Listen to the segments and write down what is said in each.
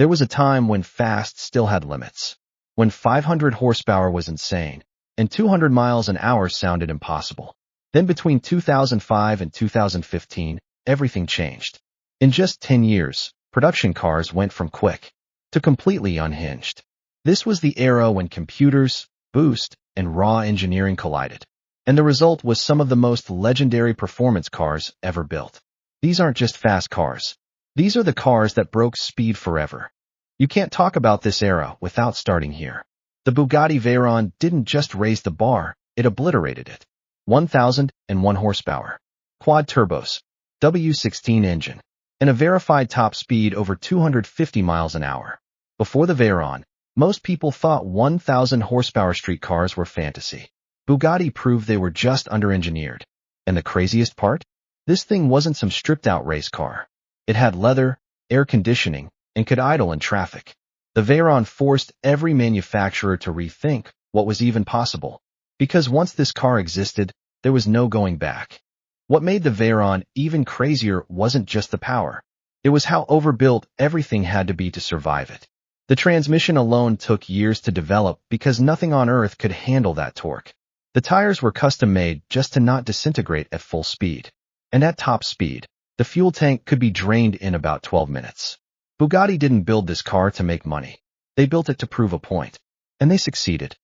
There was a time when fast still had limits, when 500 horsepower was insane, and 200 miles an hour sounded impossible. Then between 2005 and 2015, everything changed. In just 10 years, production cars went from quick to completely unhinged. This was the era when computers, boost, and raw engineering collided. And the result was some of the most legendary performance cars ever built. These aren't just fast cars. These are the cars that broke speed forever. You can't talk about this era without starting here. The Bugatti Veyron didn't just raise the bar, it obliterated it. 1,001 horsepower, quad turbos, W16 engine, and a verified top speed over 250 miles an hour. Before the Veyron, most people thought 1,000 horsepower street cars were fantasy. Bugatti proved they were just under-engineered. And the craziest part? This thing wasn't some stripped-out race car. It had leather, air conditioning, and could idle in traffic. The Veyron forced every manufacturer to rethink what was even possible. Because once this car existed, there was no going back. What made the Veyron even crazier wasn't just the power. It was how overbuilt everything had to be to survive it. The transmission alone took years to develop because nothing on Earth could handle that torque. The tires were custom-made just to not disintegrate at full speed. And at top speed, the fuel tank could be drained in about 12 minutes. Bugatti didn't build this car to make money. They built it to prove a point. And they succeeded.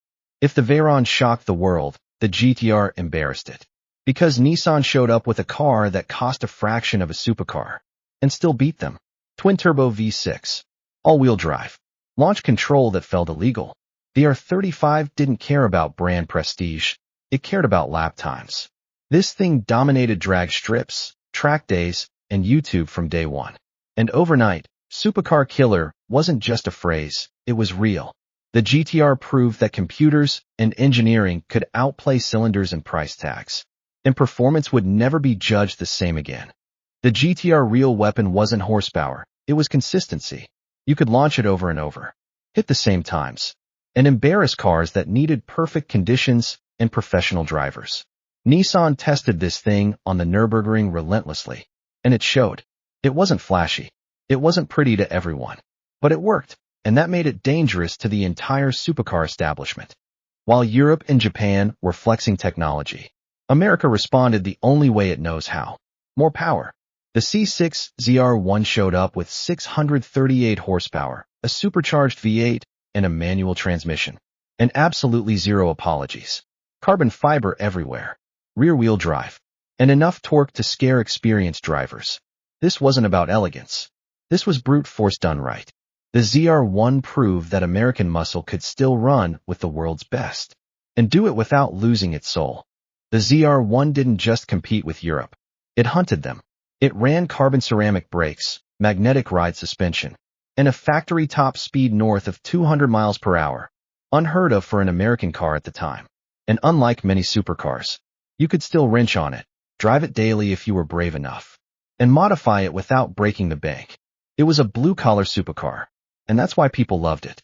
If the Veyron shocked the world, the GTR embarrassed it. Because Nissan showed up with a car that cost a fraction of a supercar. And still beat them. Twin-turbo V6. All-wheel drive. Launch control that felt illegal. The R-35 didn't care about brand prestige. It cared about lap times. This thing dominated drag strips, track days, and YouTube from day one. And overnight, supercar killer wasn't just a phrase, it was real. The GTR proved that computers and engineering could outplay cylinders and price tags. And performance would never be judged the same again. The GTR real weapon wasn't horsepower, it was consistency. You could launch it over and over, hit the same times, and embarrass cars that needed perfect conditions and professional drivers. Nissan tested this thing on the Nürburgring relentlessly, and it showed. It wasn't flashy. It wasn't pretty to everyone. But it worked, and that made it dangerous to the entire supercar establishment. While Europe and Japan were flexing technology, America responded the only way it knows how. More power. The C6 ZR1 showed up with 638 horsepower, a supercharged V8, and a manual transmission. And absolutely zero apologies. Carbon fiber everywhere. Rear-wheel drive. And enough torque to scare experienced drivers. This wasn't about elegance. This was brute force done right. The ZR1 proved that American muscle could still run with the world's best. And do it without losing its soul. The ZR1 didn't just compete with Europe. It hunted them. It ran carbon ceramic brakes, magnetic ride suspension, and a factory top speed north of 200 miles per hour. Unheard of for an American car at the time. And unlike many supercars, you could still wrench on it, drive it daily if you were brave enough, and modify it without breaking the bank. It was a blue-collar supercar, and that's why people loved it.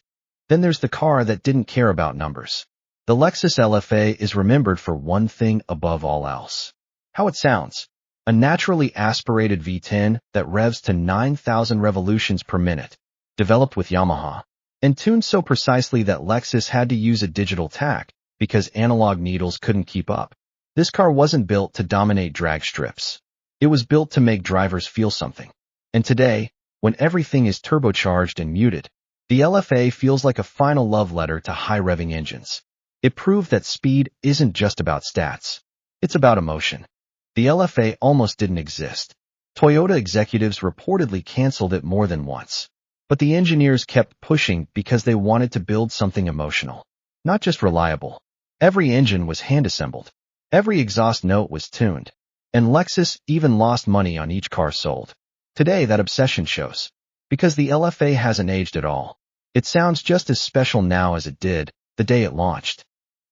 Then there's the car that didn't care about numbers. The Lexus LFA is remembered for one thing above all else. How it sounds. A naturally aspirated V10 that revs to 9,000 revolutions per minute, developed with Yamaha, and tuned so precisely that Lexus had to use a digital tack because analog needles couldn't keep up. This car wasn't built to dominate drag strips. It was built to make drivers feel something. And today, when everything is turbocharged and muted, the LFA feels like a final love letter to high-revving engines. It proved that speed isn't just about stats. It's about emotion. The LFA almost didn't exist. Toyota executives reportedly canceled it more than once. But the engineers kept pushing because they wanted to build something emotional. Not just reliable. Every engine was hand-assembled. Every exhaust note was tuned. And Lexus even lost money on each car sold. Today that obsession shows. Because the LFA hasn't aged at all. It sounds just as special now as it did the day it launched.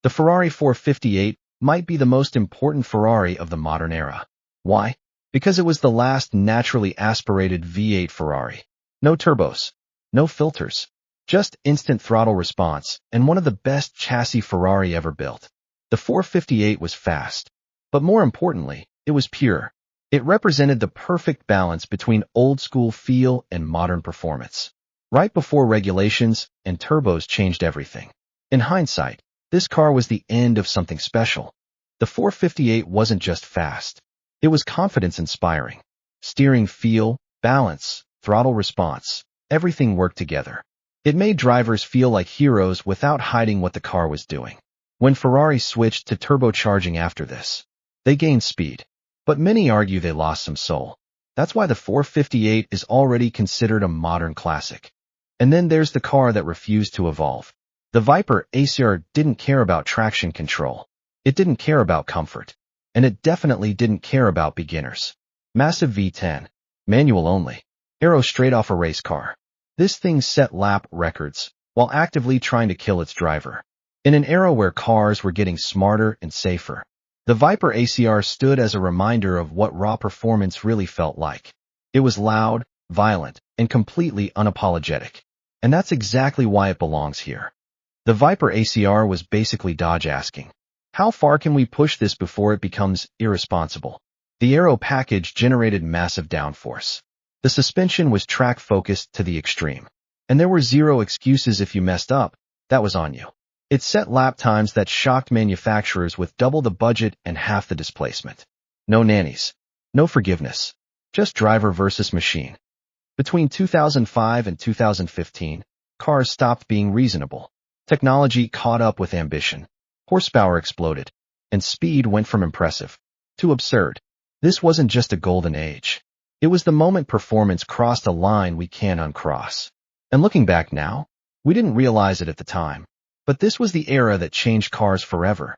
The Ferrari 458 might be the most important Ferrari of the modern era. Why? Because it was the last naturally aspirated V8 Ferrari. No turbos. No filters. Just instant throttle response and one of the best chassis Ferrari ever built. The 458 was fast. But more importantly, it was pure. It represented the perfect balance between old-school feel and modern performance. right before regulations and turbos changed everything. In hindsight, this car was the end of something special. The 458 wasn't just fast. It was confidence-inspiring. Steering feel, balance, throttle response, everything worked together. It made drivers feel like heroes without hiding what the car was doing. When Ferrari switched to turbocharging after this, they gained speed. But many argue they lost some soul. That's why the 458 is already considered a modern classic. And then there's the car that refused to evolve. The Viper ACR didn't care about traction control. It didn't care about comfort. And it definitely didn't care about beginners. Massive V10. Manual only. Aero straight off a race car. This thing set lap records while actively trying to kill its driver. In an era where cars were getting smarter and safer, the Viper ACR stood as a reminder of what raw performance really felt like. It was loud, violent, and completely unapologetic. And that's exactly why it belongs here. The Viper ACR was basically Dodge asking, how far can we push this before it becomes irresponsible? The aero package generated massive downforce. The suspension was track-focused to the extreme. And there were zero excuses if you messed up, that was on you. It set lap times that shocked manufacturers with double the budget and half the displacement. No nannies. No forgiveness. Just driver versus machine. Between 2005 and 2015, cars stopped being reasonable. Technology caught up with ambition. Horsepower exploded. And speed went from impressive to absurd. This wasn't just a golden age. It was the moment performance crossed a line we can't uncross. And looking back now, we didn't realize it at the time. But this was the era that changed cars forever.